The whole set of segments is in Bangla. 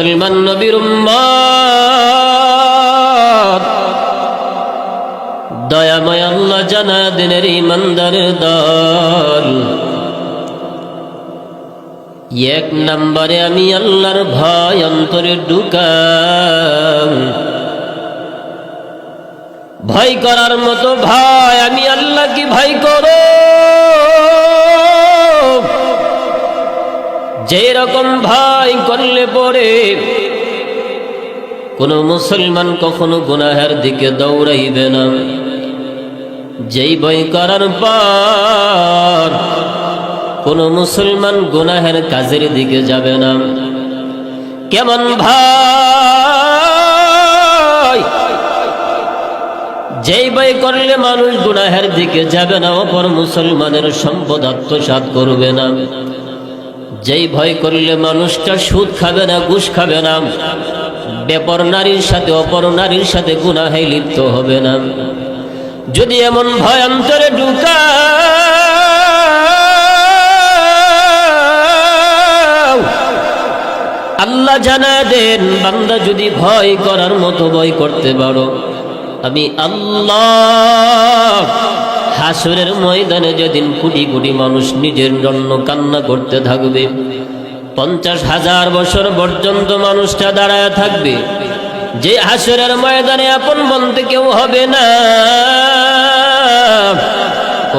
মুসলমান নবীর উম্মত, দয়াময় আল্লাহ জানা দিনের ইমানদারের দল। এক নম্বরে আমি আল্লাহর ভয় অন্তরে ঢুকাও। ভয় করার মতো ভয়, আমি আল্লাহ কি ভয় করো। যে রকম ভয় করলে পরে কোন মুসলমান কখনো গুনাহের দিকে দৌড়াইবে না। যেই ভয় করার পর কোন মুসলমান গুনাহের কাজের দিকে যাবে না। কেমন ভয়, যেই ভয় করলে মানুষ গুনাহের দিকে যাবে না, অপর মুসলমানের সম্পদ আত্মসাৎ করবে না। যেই ভয় করলে মানুষটা সুদ খাবে না, ঘুষ খাবে না, বেপর নারীর সাথে অপর নারীর সাথে গুনাহে লিপ্ত হবে না। যদি এমন ভয় অন্তরে ঢুকাও, আল্লাহ জানা দেন বান্দা যদি ভয় করার মতো ভয় করতে পারো, আমি আল্লাহ হাসরের ময়দানে যেদিন কোটি কোটি মানুষ নিজের জন্য কান্না করতে থাকবে, 50,000 বছর পর্যন্ত মানুষটা দাঁড়ায় থাকবে, যে হাসরের ময়দানে আপন বলতে কেউ হবে না,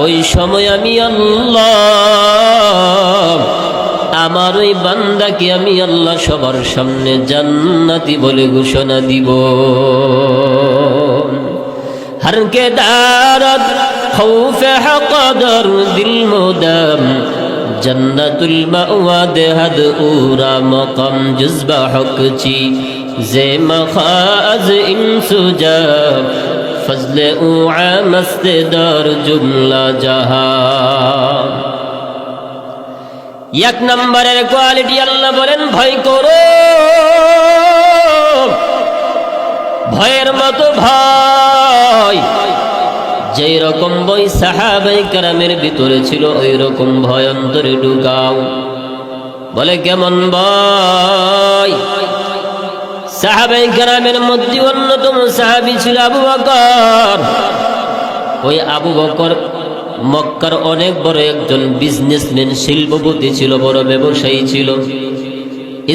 ওই সময় আমি আল্লাহ আমার ওই বান্দাকে আমি আল্লাহ সবার সামনে জান্নাতি বলে ঘোষণা দিব। हर के दारत खौफ हक़दर दिल मुदम जन्नतुल मअवा देहद उरा मक़म जुज़्बा हक़ची ज़े मखाज़ इंसुजा फज़ले उआ मस्तेदार जुमला जहां। एक नंबरेर क्वालिटी अल्लाह बोलेन भय करो, भयेर मतो भय। যেই রকম ভয় সাহাবায়ে কেরামের ভিতরে ছিল, ওই রকম ভয় অন্তরে ঢুকাও। বলে কেমন ভয়? সাহাবায়ে কেরামের মধ্যে অন্যতম সাহাবী ছিল আবু বকর। ওই আবু বকর মক্কার অনেক বড় একজন বিজনেসম্যান, শিল্পপতি ছিল, বড় ব্যবসায়ী ছিল।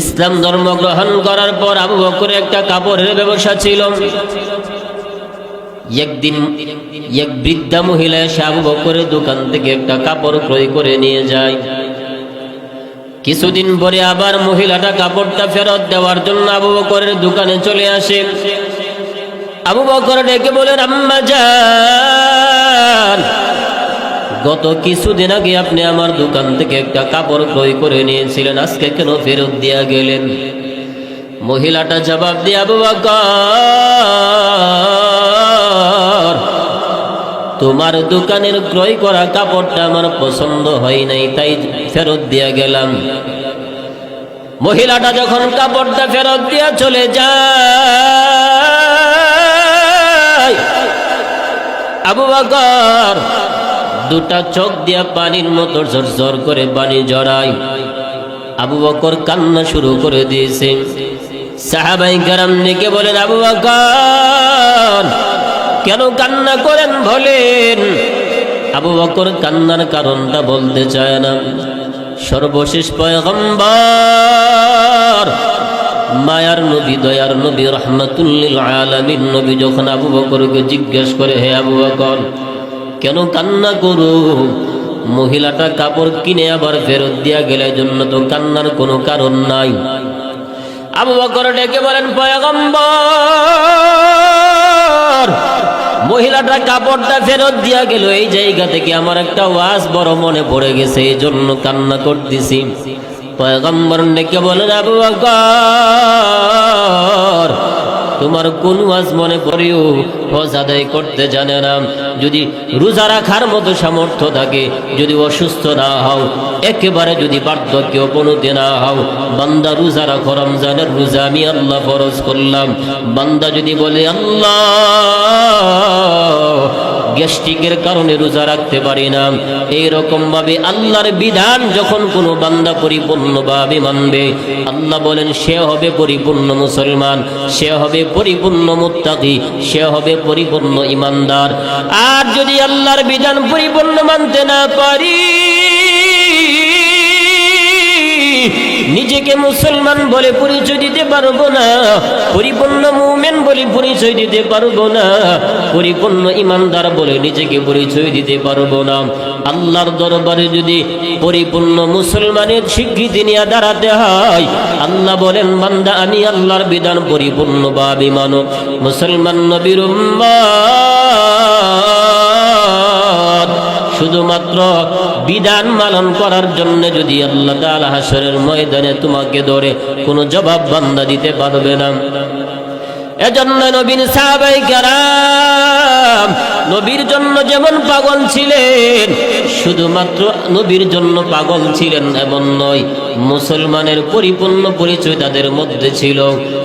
ইসলাম ধর্ম গ্রহণ করার পর আবু বকরের একটা কাপড়ের ব্যবসা ছিল। একদিন এক বৃদ্ধা মহিলা এসে আবু বকরের দোকান থেকে একটা কাপড় ক্রয় করে নিয়ে যায়। কিছুদিন পরে আবার মহিলাটা কাপড়টা ফেরত দেওয়ার জন্য আবু বকরের দোকানে চলে আসে। আবু বকর ডেকে বলেন, আম্মা জান, গত কিছুদিন আগে আপনি আমার দোকান থেকে একটা কাপড় ক্রয় করে নিয়েছিলেন, আজকে কেন ফেরত দিয়া গেলেন? মহিলাটা জবাব দিয়ে, আবু বকর, তোমার দোকানের ক্রয় করা কাপড়টা আমার পছন্দ হয় নাই, তাই ফেরত দিয়া গেলাম। মহিলাটা যখন কাপড়টা ফেরত দিয়া চলে যায়, আবু বকর দুটা চোখ দিয়া পানির মতো ঝরঝর করে পানি জড়ায়। আবু বকর কান্না শুরু করে দিয়েছে। সাহাবায়ে কেরাম ডেকে বলেন, আবু বকর কেন কান্না করেন বলেন? আবু বকর কান্নার কারণটা বলতে চায় না। সর্বশেষ পয়গম্বর মায়ার নবী, দয়ার নবী, রাহমাতুল লিল আলামিন নবী যখন আবু বকরকে জিজ্ঞেস করে, হে আবু বকর কেন কান্না করো? মহিলাটা কাপড় কিনে আবার ফেরত দিয়া গেলে জন্য তো কান্নার কোনো কারণ নাই। আবু বকর ডেকে বলেন, পয়গম্বর মহিলাটা কাপড়টা ফেরত দিয়া গেল, এই জায়গা থেকে আমার একটা ওয়াজ বড় মনে পড়ে গেছে, এই জন্য কান্না করতেছি। পয়গম্বর ডেকে বলেন, আবু বকর তোমার কোন ওয়াজ মনে পড়েও হজ আদায় করতে জানে না? যদি রোজা রাখার মতো সামর্থ্য থাকে, যদি অসুস্থ না হও, একেবারে যদি বার্ধক্য উপনীত না হও, বান্দা রোজা রাখো, রমজানের রোজা আমি আল্লাহ ফরজ করলাম। বান্দা যদি বলে, আল্লাহ গ্যাস্ট্রিকের কারণে রোজা রাখতে পারি না। এইরকম ভাবে আল্লাহর বিধান যখন কোনো বান্দা পরিপূর্ণভাবে মানবে, আল্লাহ বলেন সে হবে পরিপূর্ণ মুসলমান, সে হবে পরিপূর্ণ মুত্তাকি, সে হবে পরিপূর্ণ ইমানদার। আর যদি আল্লাহর বিধান পরিপূর্ণ মানতে না পারি, নিজেকে মুসলমান বলে পরিচয় দিতে পারবো না, পরিপূর্ণ মুমিন বলে পরিচয় দিতে পারবো না, পরিপূর্ণ ইমানদার বলে নিজেকে পরিচয় দিতে পারবো না। আল্লাহর দরবারে যদি পরিপূর্ণ মুসলমানের স্বীকৃতি নিয়ে দাঁড়াতে হয়, আল্লাহ বলেন বান্দা আমি আল্লাহর বিধান পরিপূর্ণভাবে মানো, মুসলমান নবীর উম্মত। শুধুমাত্র বিধান পালন করার জন্য যদি আল্লাহ তাআলা হাশরের ময়দানে তোমাকে ধরে কোনো জবাব বান্দা দিতে পারবে না। এজন্য নবীর সাহাবায়ে কেরাম নবীর জন্য যেমন পাগল ছিলেন, শুধুমাত্র নবীর জন্য পাগল ছিলেন এমন নয়, মুসলমানের পরিপূর্ণ পরিচয় তাদের মধ্যে ছিল।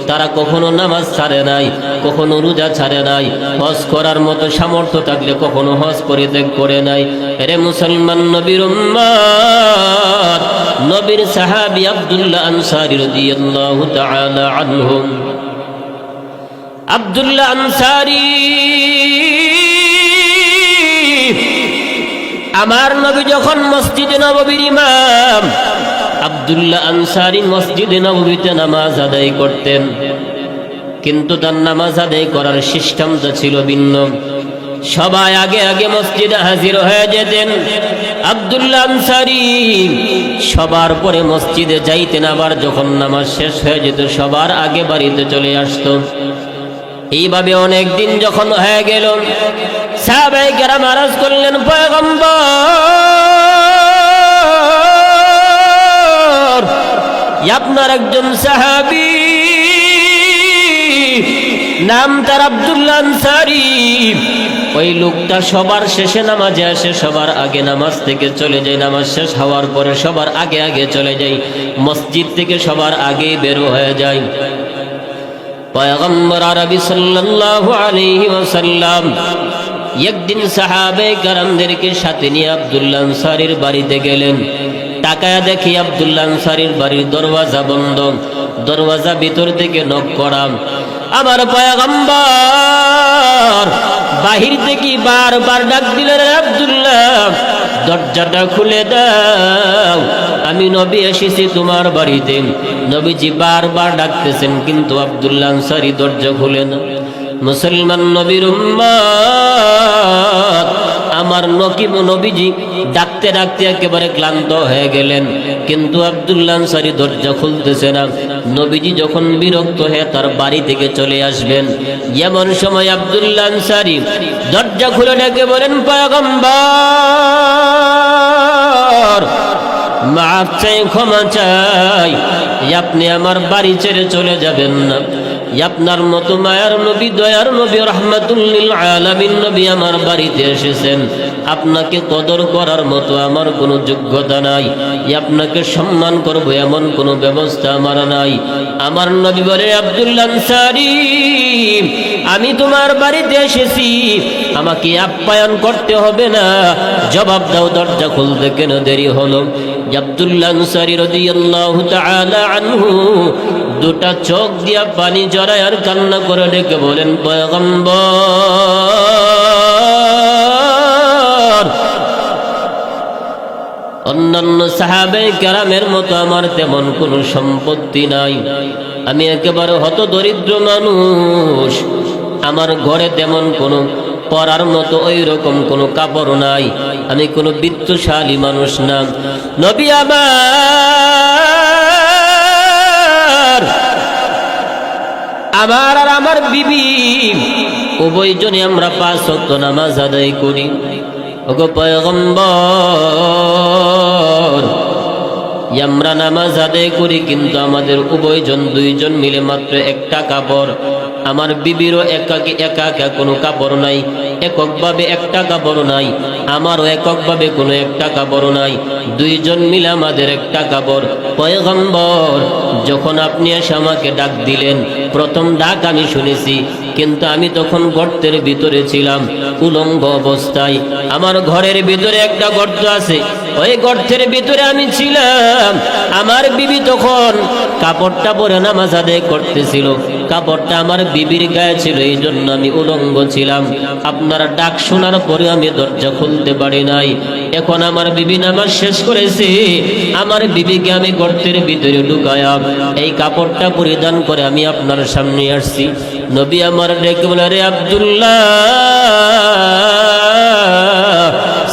তারা কখনো নামাজ ছাড়ে নাই, কখনো রোজা ছাড়ে নাই, হজ করার মতো সামর্থ্য থাকলে কখনো হজ পরিত্যাগ করে নাই। এরে মুসলমান নবীর উম্মত, নবীর সাহাবী আব্দুল্লাহ আনসারী রাদিয়াল্লাহু তাআলা আনহু, আব্দুল্লাহ আনসারী আমার নবী যখন মসজিদে নববীর ইমাম, আব্দুল্লাহ আনসারী মসজিদে নববীতে নামাজ আদায় করতেন, কিন্তু তার নামাজ আদায় করার সিস্টেমটা ছিল ভিন্ন। সবাই আগে আগে মসজিদে হাজির হয়ে যেতেন, আব্দুল্লাহ আনসারী সবার পরে মসজিদে যাইতেন, আবার যখন নামাজ শেষ হয়ে যেত সবার আগে বাড়িতে চলে আসতো। এইভাবে অনেক দিন যখন হয়ে গেল, সাহাবায়ে কেরাম আরজ করলেন পয়গম্বর, আপনার একজন সাহাবী নাম তার আব্দুল্লাহ আনসারী, ওই লোকটা সবার শেষে নামাজে আসে, সবার আগে নামাজ থেকে চলে যায়, নামাজ শেষ হওয়ার পরে সবার আগে আগে চলে যায়, মসজিদ থেকে সবার আগে বের হয়ে যায়। পয়গম্বর আরবি সাল্লাল্লাহু আলাইহি ওয়াসাল্লাম একদিন সাহাবায়ে কেরামদেরকে সাথে নিয়ে আব্দুল্লাহ আনসারীর বাড়িতে গেলেন। তাকায়া দেখি আব্দুল্লাহ আনসারীর বাড়ির দরওয়াজা বন্ধ, দরওয়াজা ভিতর থেকে নক করা। আমার পয়গম্বর বাহির থেকে বারবার ডাক দিলেন, আব্দুল্লাহ দরজাটা খুলে দাও, আমি নবী এসেছি তোমার বাড়িতে। নবীজি বারবার ডাকতেছেন, কিন্তু আব্দুল্লাহ আনসারী দরজা খুলে না। মুসলমান নবীর উম্মত, আমার নবীজি ডাকতে ডাকতে একেবারে ক্লান্ত হয়ে গেলেন, কিন্তু আব্দুল্লাহ আনসারী দরজা খুলতেছে না। নবীজি যখন বিরক্ত হয়ে তার বাড়ি থেকে চলে আসবেন, এমন সময় আব্দুল্লাহ আনসারী দরজা খুলে ডেকে বলেন, পয়গম্বর মাফ চাই, ক্ষমা চাই, আপনি আমার বাড়ি ছেড়ে চলে যাবেন না। আপনার মতো মায়ার নবী, দয়ার নবী, রাহমাতুল লিল আলামিন নবী আমার বাড়িতে এসেছেন, আপনাকে কদর করার মতো আমার কোনো যোগ্যতা নাই, আপনাকে সম্মান করব এমন কোনো ব্যবস্থা আমার নাই। আমার নবী বলে, আব্দুল্লাহ আনসারী আমি তোমার বাড়িতে এসেছি, আমাকে আপ্যায়ন করতে হবে না, জবাব দাও দরজা খুলতে কেন দেরি হলো? আব্দুল্লাহ আনসারী রাদিয়াল্লাহু তাআলা আনহু দুটা চোখ দিয়া পানি জড়ায় আর কান্না করে ডেকে বলেন, পয়গম্বর অন্যান্য সাহাবায়ে কেরামের মতো আমার তেমন কোনো সম্পত্তি নাই, আমি একেবারে হতদরিদ্র মানুষ, আমার ঘরে তেমন কোনো পরার মতো ওই রকম কোনো কাপড় নাই, আমি কোনো বিত্তশালী মানুষ না। নবী আমার আর আমার বিবি উভয়জনে আমরা 5 ওয়াক্ত নামাজ আদায় করি। ওগো পয়গম্বর আমরা নামাজ আদায় করি কিন্তু আমাদের উভয়জন দুইজন মিলে মাত্র একটা কাপড়। আমার বিবিরও একা একা কোনো কাপড় নাই, এককভাবে একটা কাপড় নাই, আমারও এককভাবে কোনো একটা কাপড় নাই, দুইজন মিলে আমাদের একটা কাপড়। পয়গম্বর, যখন আপনি এসে আমাকে ডাক দিলেন, প্রথম ডাক আমি শুনেছি, কিন্তু আমি তখন গর্তের ভিতরে ছিলাম, উলঙ্গ অবস্থায়। আমার ঘরের ভিতরে একটা গর্ত আছে, ওই গর্তের ভিতরে আমি ছিলাম। আমার বিবি তখন কাপড়টা পরে নামাজ আদায় করতেছিল, কাপড়টা আমার বিবির গায়ে ছিল, এই জন্য আমি উলঙ্গ ছিলাম। আপনার ডাক শোনার পরে আমি দরজা খুলতে পারি নাই। এখন আমার বিবি নামাজ শেষ করেছে, আমার বিবিকে আমি গর্তের ভিতরে ঢুকায়া এই কাপড়টা পরিধান করে আমি আপনার সামনে আসছি। নবী আমার ডেকে বলে, রে আব্দুল্লাহ,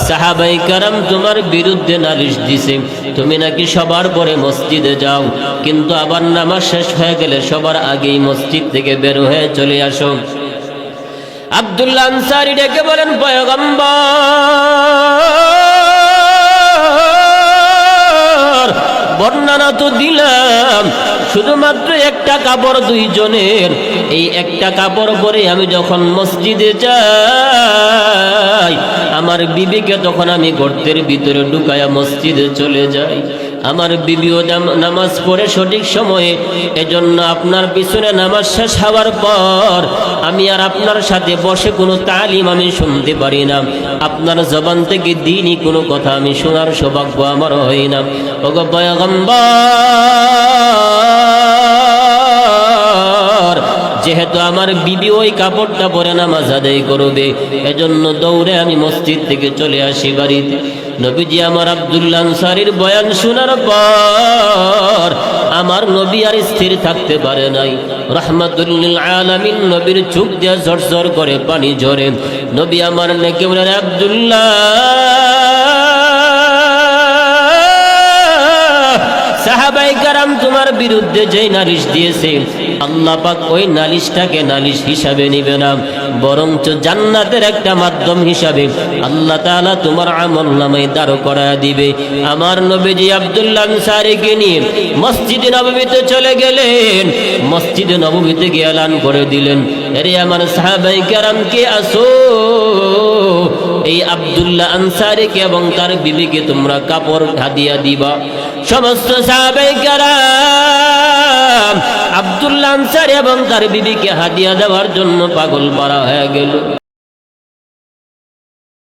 সাহাবাই কারাম তোমার বিরুদ্ধে নালিশ দিছে, তুমি নাকি সবার পরে মসজিদে যাও, কিন্তু আবার নামাজ শেষ হয়ে গেলে সবার আগেই মসজিদ থেকে বের হয়ে চলে আসো। আব্দুল্লাহ আনসারী ডেকে বলেন, পয়গম্বর, বর্ণনা তো দিলাম, শুধুমাত্র একটা কাপড় দুইজনের, এই একটা কাপড় পরে আমি যখন মসজিদে যাই, আমার বিবিকে তখন আমি গর্তের ভিতরে ঢুকায়া মসজিদে চলে যাই। আমার বিবিও নামাজ পড়ে সঠিক সময়ে, এজন্য আপনার পিছনে নামাজ শেষ হওয়ার পর আমি আর আপনার সাথে বসে কোনো তালিম আমি শুনতে পারি না, আপনার জবান থেকে দ্বীনি কোনো কথা আমি শোনার সৌভাগ্য আমার হয় না। ওগো পয়গম্বর, যেহেতু আমার বিবি ওই কাপড়টা পরে নামাজ আদায় করবে, এজন্য দৌড়ে আমি মসজিদ থেকে চলে আসি বাড়িতে। নবীজি আমার আব্দুল্লাহ আনসারীর বয়ান শোনার পর আমার নবী আর স্থির থাকতে পারে নাই। রাহমাতুল লিল আলামিন নবীর চোখ দিয়ে ঝরঝর করে পানি ঝরে। নবী আমার ডেকে বলেন, আব্দুল্লাহ, সাহাবায়ে কেরাম তোমার বিরুদ্ধে যেই নালিশ দিয়েছে, আল্লাহ পাক ওই নালিশটাকে নালিশ হিসাবে নিবে না, বরঞ্চ জান্নাতের একটা মাধ্যম হিসাবে আল্লাহ তাআলা তোমার আমলনামায় দাঁড় করায়া দিবে। আমার নবীজি আব্দুল্লাহ আনসারীকে নিয়ে মসজিদে নববীতে চলে গেলেন। মসজিদে নববীতে গিয়ে এলান করে দিলেন, আরে আমার সাহাবায়ে কেরাম কে আসো, এই আব্দুল্লাহ আনসারীকে এবং তার বিবিকে তোমরা কাপড় হাদিয়া দিবা। সমস্ত সাহাবায়ে কেরাম আব্দুল্লাহ আনসারী এবং তার বিবিকে হাদিয়া দেওয়ার জন্য পাগল পারা হয়ে গেল।